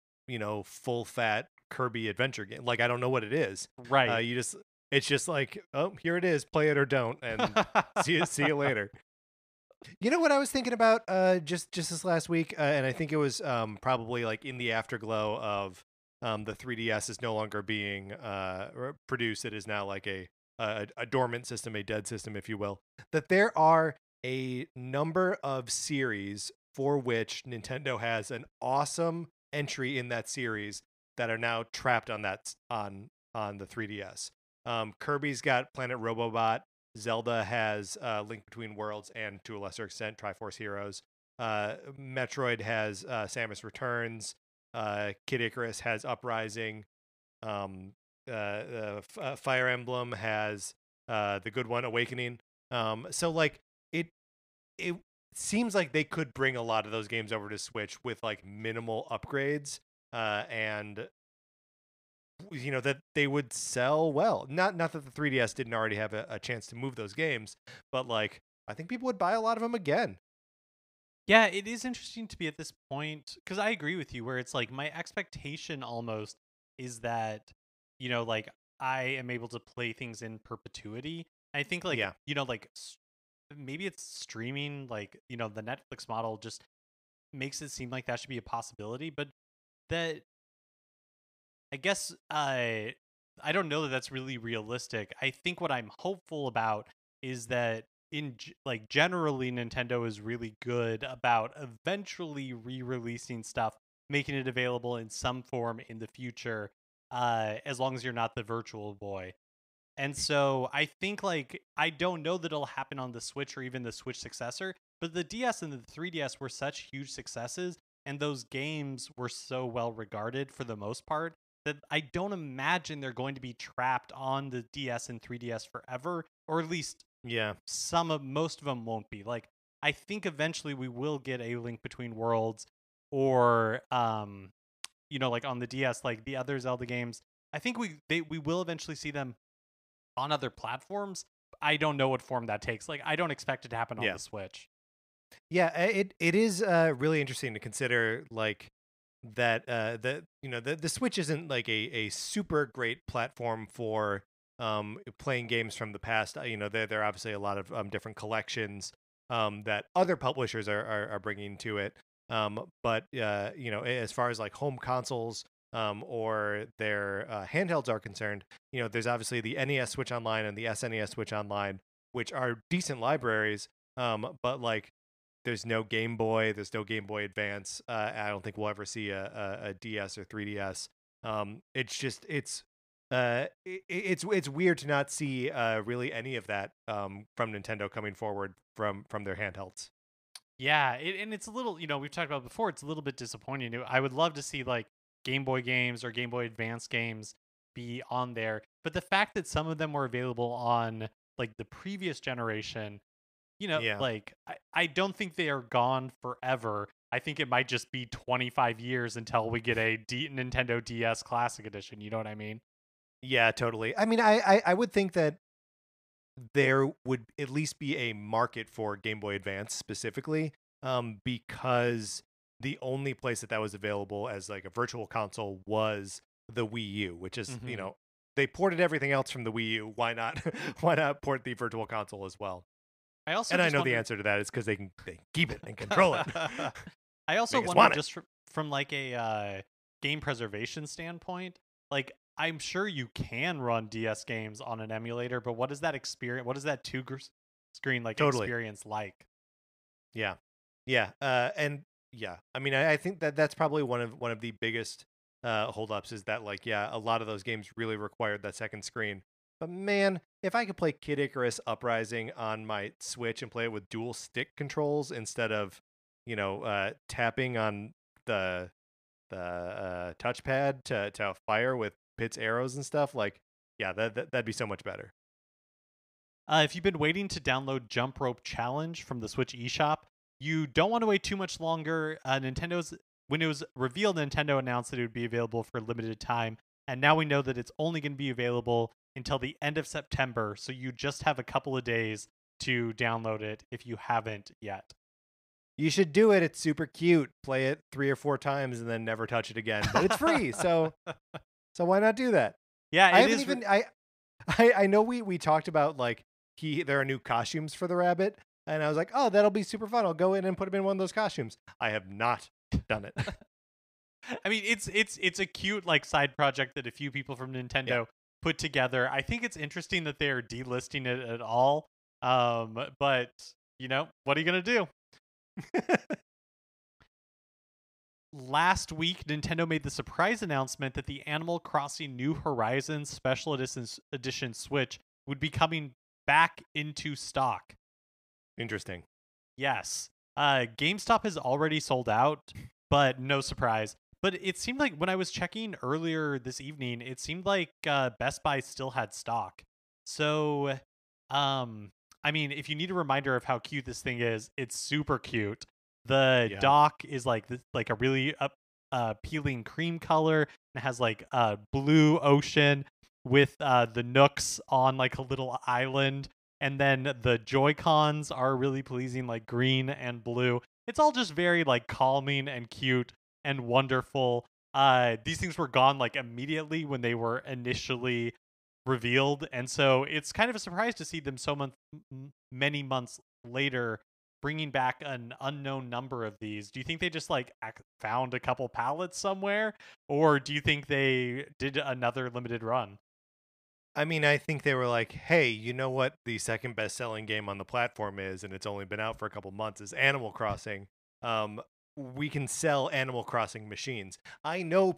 full fat Kirby adventure game? Like, I don't know what it is. Right. It's just like, oh, here it is, play it or don't, and see you later. You know what I was thinking about just this last week, and I think it was probably like in the afterglow of the 3DS is no longer being produced. It is now like a dormant system, a dead system, if you will. That there are a number of series for which Nintendo has an awesome entry in that series that are now trapped on the 3DS. Kirby's got Planet Robobot. Zelda has Link Between Worlds and, to a lesser extent, Triforce Heroes. Metroid has Samus Returns. Kid Icarus has Uprising. Fire Emblem has the good one, Awakening. So like it seems like they could bring a lot of those games over to Switch with like minimal upgrades, and that they would sell well. Not that the 3DS didn't already have a chance to move those games, but like I think people would buy a lot of them again. Yeah, it is interesting to be at this point because I agree with you where it's like my expectation almost is that, like I am able to play things in perpetuity. I think like, Yeah. like maybe it's streaming, like, the Netflix model just makes it seem like that should be a possibility, but that I guess I don't know that that's really realistic. I think what I'm hopeful about is that like generally Nintendo is really good about eventually re-releasing stuff, making it available in some form in the future, as long as you're not the Virtual Boy. And so I think like I don't know that it'll happen on the Switch or even the Switch successor, but the DS and the 3DS were such huge successes and those games were so well regarded for the most part that I don't imagine they're going to be trapped on the DS and 3DS forever, or at least Yeah. most of them won't be. Like I think eventually we will get a Link Between Worlds or like on the DS like the other Zelda games. I think we will eventually see them on other platforms. I don't know what form that takes. Like I don't expect it to happen on the Switch. Yeah, it is really interesting to consider like that the Switch isn't like a super great platform for playing games from the past. There are obviously a lot of different collections that other publishers are bringing to it. But as far as like home consoles or their handhelds are concerned, there's obviously the NES Switch Online and the SNES Switch Online, which are decent libraries. But like there's no Game Boy, there's no Game Boy Advance. I don't think we'll ever see a DS or 3DS. It's weird to not see really any of that from Nintendo coming forward from their handhelds. Yeah, and it's a little, we've talked about before, it's a little bit disappointing. I would love to see like Game Boy games or Game Boy Advance games be on there. But the fact that some of them were available on like the previous generation, like I don't think they are gone forever. I think it might just be 25 years until we get a Nintendo DS Classic Edition. You know what I mean? Yeah, totally. I mean, I would think that there would at least be a market for Game Boy Advance specifically, because the only place that was available as like a virtual console was the Wii U, which is they ported everything else from the Wii U. Why not why not port the virtual console as well? I know the answer to that is because they can keep it and control it. I also wonder just from like a game preservation standpoint, like I'm sure you can run DS games on an emulator, but what is that experience? What is that screen like Totally. experience like? Yeah. Yeah. And yeah, I mean, I think that that's probably one of the biggest holdups is that like, yeah, a lot of those games really required that second screen. But man, if I could play Kid Icarus Uprising on my Switch and play it with dual stick controls instead of, tapping on the touchpad to fire with Pit's arrows and stuff, like, yeah, that'd be so much better. If you've been waiting to download Jump Rope Challenge from the Switch eShop, you don't want to wait too much longer. When it was revealed, Nintendo announced that it would be available for a limited time, and now we know that it's only going to be available until the end of September. So you just have a couple of days to download it if you haven't yet. You should do it. It's super cute. Play it 3 or 4 times and then never touch it again. But it's free, so why not do that? Yeah, I it haven't is. even I know we talked about like there are new costumes for the rabbit, and I was like, oh, that'll be super fun. I'll go in and put him in one of those costumes. I have not done it. I mean, it's a cute like side project that a few people from Nintendo put together. I think it's interesting that they are delisting it at all. But what are you gonna do? Last week, Nintendo made the surprise announcement that the Animal Crossing New Horizons Special Edition Switch would be coming back into stock. Interesting. Yes. GameStop has already sold out, but no surprise. But it seemed like when I was checking earlier this evening, it seemed like Best Buy still had stock. So, I mean, if you need a reminder of how cute this thing is, it's super cute. The dock is like a really appealing cream color. It has like a blue ocean with the nooks on like a little island, and then the Joy-Cons are really pleasing, like green and blue. It's all just very like calming and cute and wonderful. These things were gone like immediately when they were initially revealed, and so it's kind of a surprise to see them many months later bringing back an unknown number of these. Do you think they just like found a couple pallets somewhere, or do you think they did another limited run? I mean, I think they were like, hey, you know what the second best selling game on the platform is, and it's only been out for a couple months, is Animal Crossing. We can sell Animal Crossing machines. I know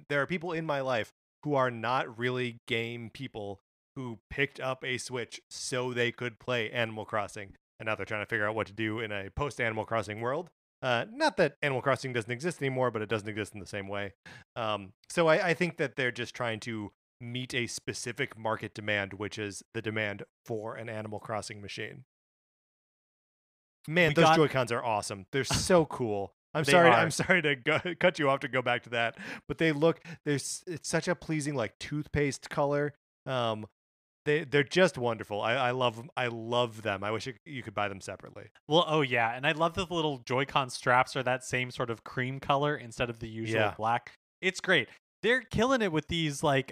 there are people in my life who are not really game people who picked up a Switch so they could play Animal Crossing. And now they're trying to figure out what to do in a post Animal Crossing world. Not that Animal Crossing doesn't exist anymore, but it doesn't exist in the same way. So I think that they're just trying to meet a specific market demand, which is the demand for an Animal Crossing machine. Man, those Joy-Cons are awesome. They're so cool. I'm sorry to cut you off to go back to that, but it's such a pleasing like toothpaste color. They're just wonderful. I love them. I love them. I wish you could buy them separately. Well, oh yeah, and I love that the little Joy-Con straps are that same sort of cream color instead of the usual black. It's great. They're killing it with these like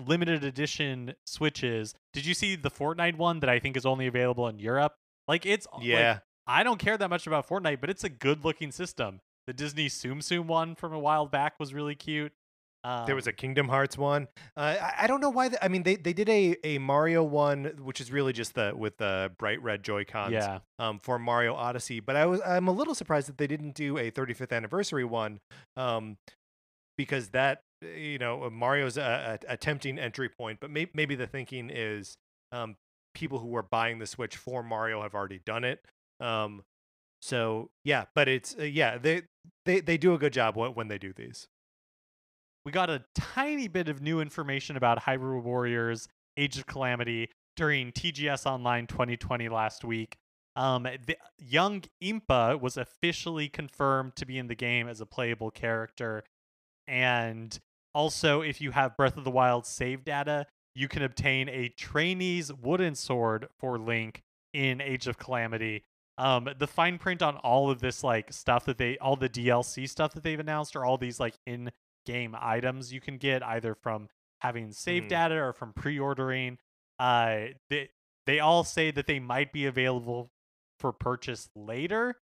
limited edition Switches. Did you see the Fortnite one that I think is only available in Europe? Like like, I don't care that much about Fortnite, but it's a good looking system. The Disney Tsum Tsum one from a while back was really cute. There was a Kingdom Hearts one. I don't know why. I mean, they did a Mario one, which is really just with the bright red Joy-Cons. Yeah. For Mario Odyssey, but I'm a little surprised that they didn't do a 35th anniversary one. Because that Mario's a tempting entry point, but maybe the thinking is people who are buying the Switch for Mario have already done it. So yeah, but it's they do a good job when they do these. We got a tiny bit of new information about Hyrule Warriors Age of Calamity during TGS Online 2020 last week. The young Impa was officially confirmed to be in the game as a playable character. And also, if you have Breath of the Wild save data, you can obtain a trainee's wooden sword for Link in Age of Calamity. The fine print on all of this like stuff all the DLC stuff that they've announced, are all these like in-game items you can get either from having save data or from pre-ordering. They all say that they might be available for purchase later,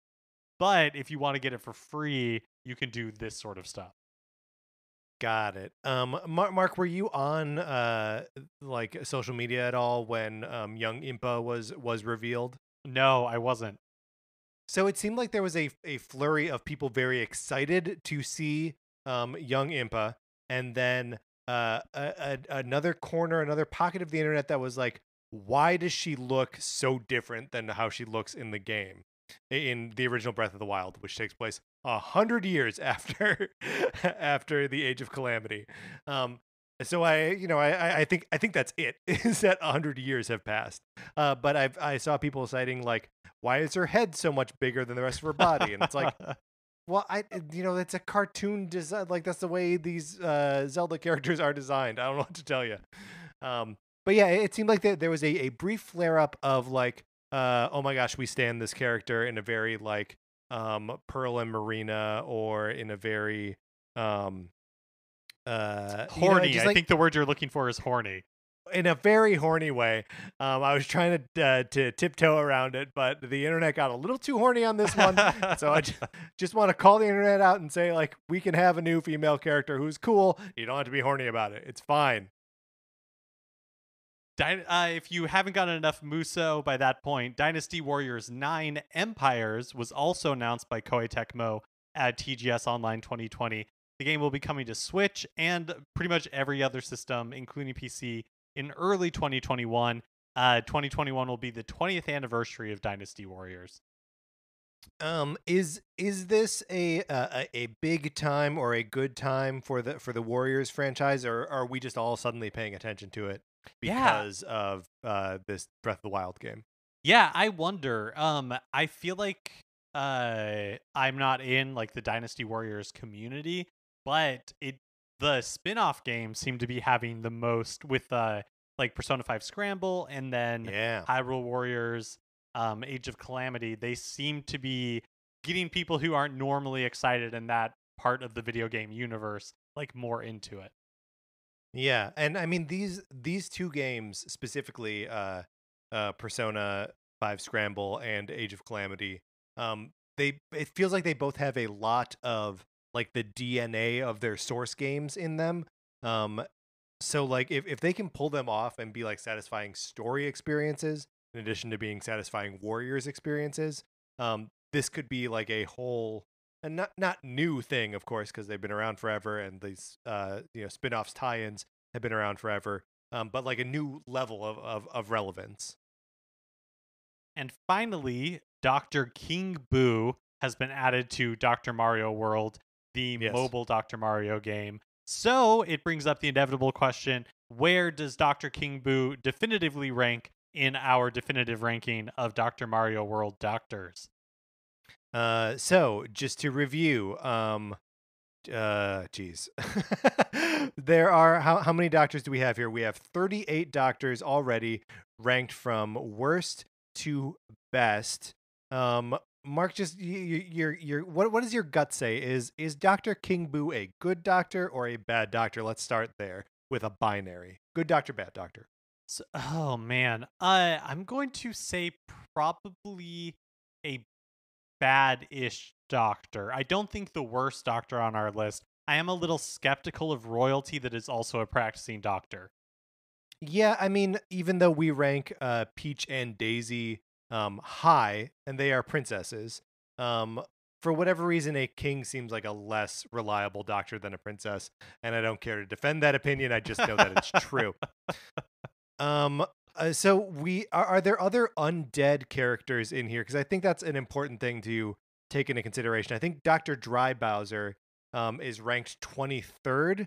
but if you want to get it for free, you can do this sort of stuff. Got it. Mark, were you on like social media at all when young Impa was revealed? No, I wasn't. So it seemed like there was a flurry of people very excited to see young Impa, and then another corner, another pocket of the internet that was like, why does she look so different than how she looks in the game, in the original Breath of the Wild, which takes place 100 years after after the Age of Calamity. So I think that's it. Is that 100 years have passed? But I saw people citing like, why is her head so much bigger than the rest of her body? And it's like, well, it's a cartoon design. Like that's the way these Zelda characters are designed. I don't know what to tell you. But yeah, it seemed like there was a brief flare up of like, oh my gosh, we stand this character in a very like Pearl and Marina, or in a very Horny. I like, think the word you're looking for is horny. in a very horny way. I was trying to tiptoe around it, but the internet got a little too horny on this one. So I just want to call the internet out and say, like, we can have a new female character who's cool. You don't have to be horny about it. It's fine. If you haven't gotten enough Muso by that point, Dynasty Warriors 9 Empires was also announced by Koei Tecmo at TGS Online 2020. The game will be coming to Switch and pretty much every other system, including PC, in early 2021. 2021 will be the 20th anniversary of Dynasty Warriors. Is this a big time or a good time for the Warriors franchise, or are we just all suddenly paying attention to it because of this Breath of the Wild game? Yeah, I wonder. I feel like I'm not in like the Dynasty Warriors community, but the spin-off games seem to be having the most with like Persona 5 Scramble, and then Hyrule Warriors, Age of Calamity. They seem to be getting people who aren't normally excited in that part of the video game universe like more into it. Yeah, and I mean these two games specifically, Persona 5 Scramble and Age of Calamity, it feels like they both have a lot of like the DNA of their source games in them. So like if they can pull them off and be like satisfying story experiences in addition to being satisfying Warriors experiences, this could be like a whole, and not new thing, of course, because they've been around forever, and these spin-offs, tie-ins have been around forever, but like a new level of relevance. And finally, Dr. King Boo has been added to Dr. Mario World, the mobile Dr. Mario game. So it brings up the inevitable question, where does Dr. King Boo definitively rank in our definitive ranking of Dr. Mario World doctors? So just to review, geez. There are, how many doctors do we have here? We have 38 doctors already ranked from worst to best. Mark, just what does your gut say? Is Dr. King Boo a good doctor or a bad doctor? Let's start there with a binary. Good doctor, bad doctor. So, oh man, I'm going to say probably a bad-ish doctor. I don't think the worst doctor on our list. I am a little skeptical of royalty that is also a practicing doctor. Yeah, I mean, even though we rank Peach and Daisy high, and they are princesses, for whatever reason, a king seems like a less reliable doctor than a princess, and I don't care to defend that opinion. I just know that it's true. So we are there other undead characters in here? Because I think that's an important thing to take into consideration. I think Dr. Dry Bowser is ranked 23rd.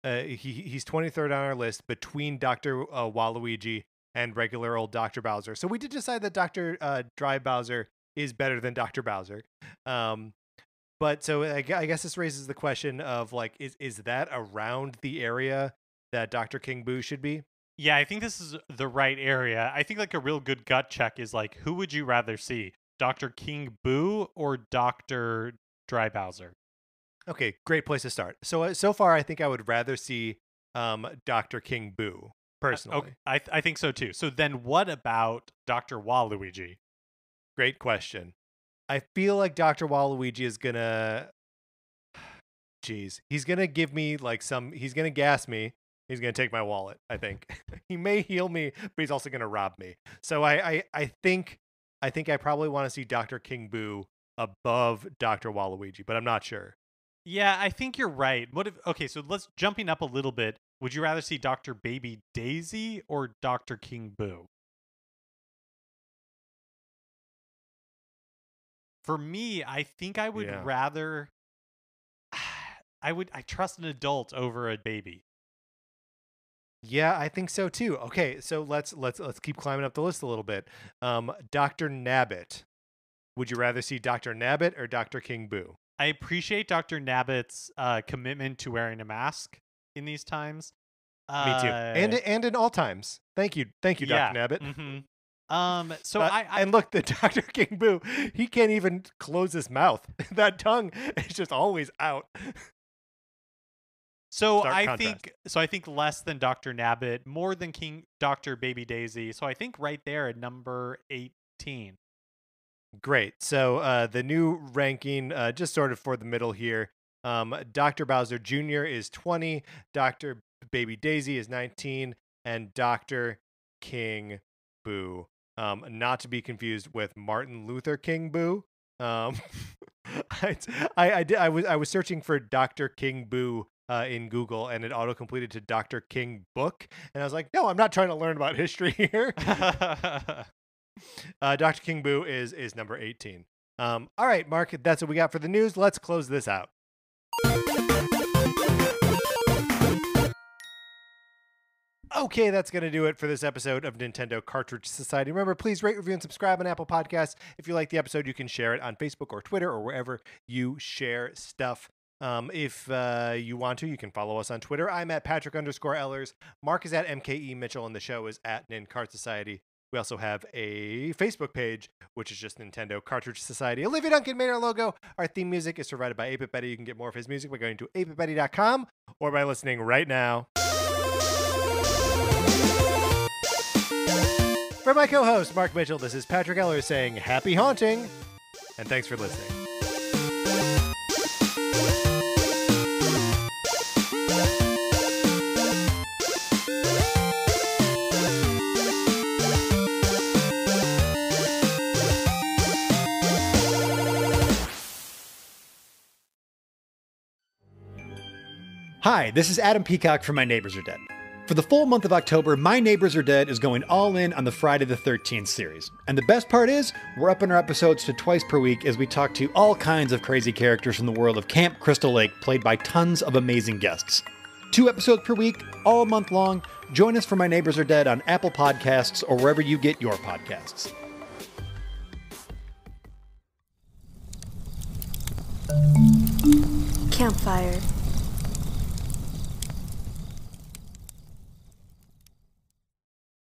He's 23rd on our list between Dr. Waluigi and regular old Dr. Bowser. So we did decide that Dr. Dry Bowser is better than Dr. Bowser. But so I guess this raises the question of like, is that around the area that Dr. King Boo should be? Yeah, I think this is the right area. I think like a real good gut check is like, who would you rather see? Dr. King Boo or Dr. Dry Bowser? Okay, great place to start. So far, I think I would rather see Dr. King Boo, personally. I think so too. So then what about Dr. Waluigi? Great question. I feel like Dr. Waluigi is gonna... Jeez. He's going to give me like he's going to gas me. He's going to take my wallet, I think. He may heal me, but he's also going to rob me. So I think I probably want to see Dr. King Boo above Dr. Waluigi, but I'm not sure. Yeah, I think you're right. Okay, so let's jumping up a little bit. Would you rather see Dr. Baby Daisy or Dr. King Boo? For me, I think I would rather I trust an adult over a baby. Yeah, I think so too. Okay, so let's keep climbing up the list a little bit. Dr. Nabbit. Would you rather see Dr. Nabbit or Dr. King Boo? I appreciate Dr. Nabbit's commitment to wearing a mask in these times. Me too. And in all times. Thank you, Dr. Nabbit. Mm-hmm. So and look, the Dr. King Boo, he can't even close his mouth. That tongue is just always out. So I think less than Dr. Nabbit, more than Dr. Baby Daisy. So I think right there at number 18. Great. So the new ranking, just sort of for the middle here. Dr. Bowser Jr. is 20, Dr. Baby Daisy is 19, and Dr. King Boo. Not to be confused with Martin Luther King Boo. I was searching for Dr. King Boo in Google, and it auto-completed to Dr. King Book, and I was like, no, I'm not trying to learn about history here. Dr. King Boo is number 18. All right, Mark, that's what we got for the news. Let's close this out. Okay, that's going to do it for this episode of Nintendo Cartridge Society. Remember, please rate, review, and subscribe on Apple Podcasts. If you like the episode, you can share it on Facebook or Twitter or wherever you share stuff. If you want to, you can follow us on Twitter. I'm at Patrick_Ellers. Mark is at MKE Mitchell, and the show is at Nincart Society. We also have a Facebook page, which is just Nintendo Cartridge Society. Olivia Duncan made our logo. Our theme music is provided by 8-Bit Betty. You can get more of his music by going to 8bitbetty.com or by listening right now. For my co-host, Mark Mitchell, this is Patrick Ellers saying happy haunting, and thanks for listening. Hi, this is Adam Peacock from My Neighbors Are Dead. For the full month of October, My Neighbors Are Dead is going all in on the Friday the 13th series. And the best part is, we're upping our episodes to twice per week as we talk to all kinds of crazy characters from the world of Camp Crystal Lake, played by tons of amazing guests. 2 episodes per week, all month long. Join us for My Neighbors Are Dead on Apple Podcasts or wherever you get your podcasts. Campfire.